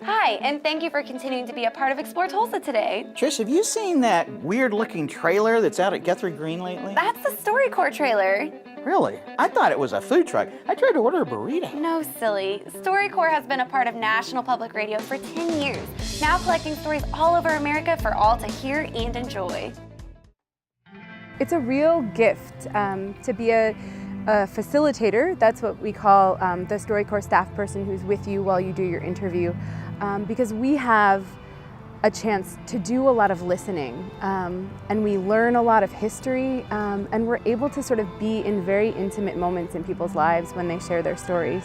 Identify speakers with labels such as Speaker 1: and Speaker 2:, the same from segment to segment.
Speaker 1: Hi, and thank you for continuing to be a part of Explore Tulsa today.
Speaker 2: Trish, have you seen that weird-looking trailer that's out at Guthrie Green lately?
Speaker 1: That's the StoryCorps trailer.
Speaker 2: Really? I thought it was a food truck. I tried to order a burrito.
Speaker 1: No, silly. StoryCorps has been a part of National Public Radio for 10 years, now collecting stories all over America for all to hear and enjoy.
Speaker 3: It's a real gift to be a facilitator. That's what we call the StoryCorps staff person who's with you while you do your interview, because we have a chance to do a lot of listening, and we learn a lot of history, and we're able to sort of be in very intimate moments in people's lives when they share their stories.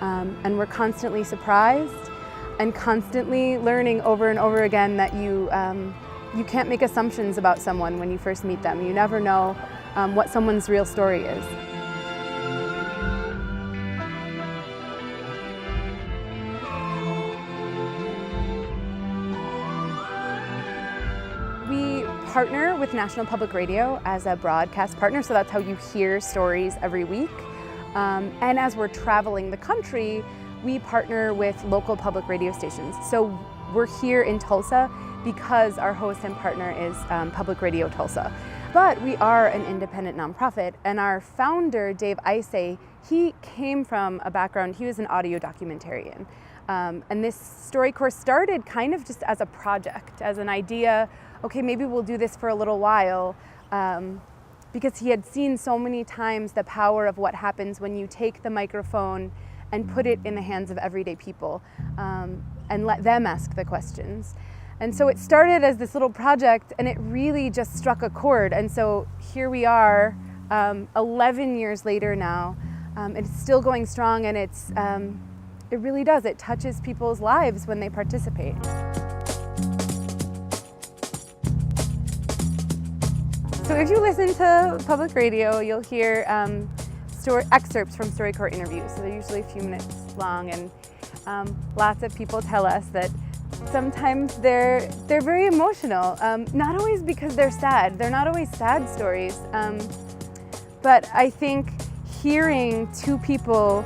Speaker 3: And we're constantly surprised and constantly learning over and over again that you can't make assumptions about someone when you first meet them. You never know what someone's real story is. We partner with National Public Radio as a broadcast partner, so that's how you hear stories every week. And as we're traveling the country, we partner with local public radio stations. So we're here in Tulsa because our host and partner is Public Radio Tulsa. But we are an independent nonprofit, and our founder, Dave Isay, he came from a background, he was an audio documentarian. And this StoryCorps started kind of just as a project, as an idea, okay, maybe we'll do this for a little while, because he had seen so many times the power of what happens when you take the microphone and put it in the hands of everyday people, and let them ask the questions. And so it started as this little project, and it really just struck a chord. And so here we are, 11 years later now. It's still going strong, and it really does. It touches people's lives when they participate. So if you listen to public radio, you'll hear excerpts from StoryCorps interviews. So they're usually a few minutes long, and lots of people tell us that sometimes they're very emotional. Not always because they're sad. They're not always sad stories. But I think hearing two people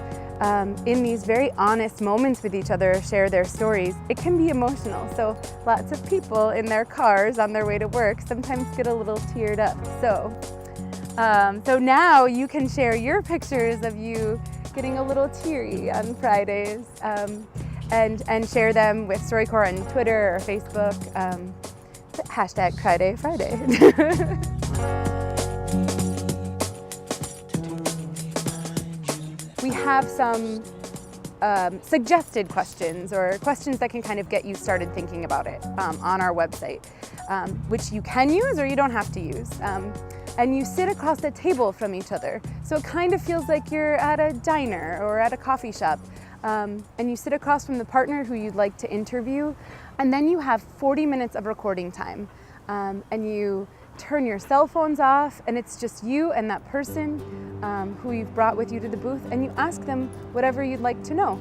Speaker 3: in these very honest moments with each other share their stories, it can be emotional. So lots of people in their cars on their way to work sometimes get a little teared up. So now you can share your pictures of you getting a little teary on Fridays, and share them with StoryCorps on Twitter or Facebook. Hashtag Cry Friday. We have some suggested questions, or questions that can kind of get you started thinking about it, on our website, which you can use or you don't have to use. And you sit across the table from each other. So it kind of feels like you're at a diner or at a coffee shop. And you sit across from the partner who you'd like to interview. And then you have 40 minutes of recording time. And you turn your cell phones off, and it's just you and that person who you've brought with you to the booth, and you ask them whatever you'd like to know.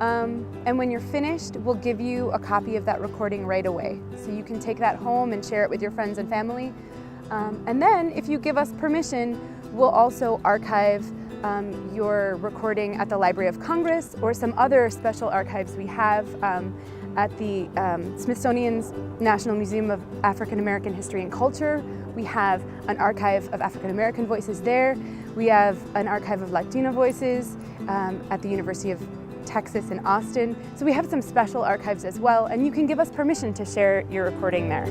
Speaker 3: And when you're finished, we'll give you a copy of that recording right away. So you can take that home and share it with your friends and family. And then, if you give us permission, we'll also archive your recording at the Library of Congress or some other special archives we have at the Smithsonian's National Museum of African American History and Culture. We have an archive of African American voices there. We have an archive of Latino voices at the University of Texas in Austin. So we have some special archives as well, and you can give us permission to share your recording there.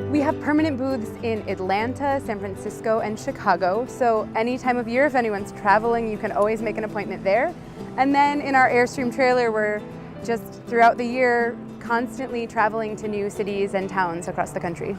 Speaker 3: We have permanent booths in Atlanta, San Francisco, and Chicago. So any time of year, if anyone's traveling, you can always make an appointment there. And then in our Airstream trailer, we're just throughout the year constantly traveling to new cities and towns across the country.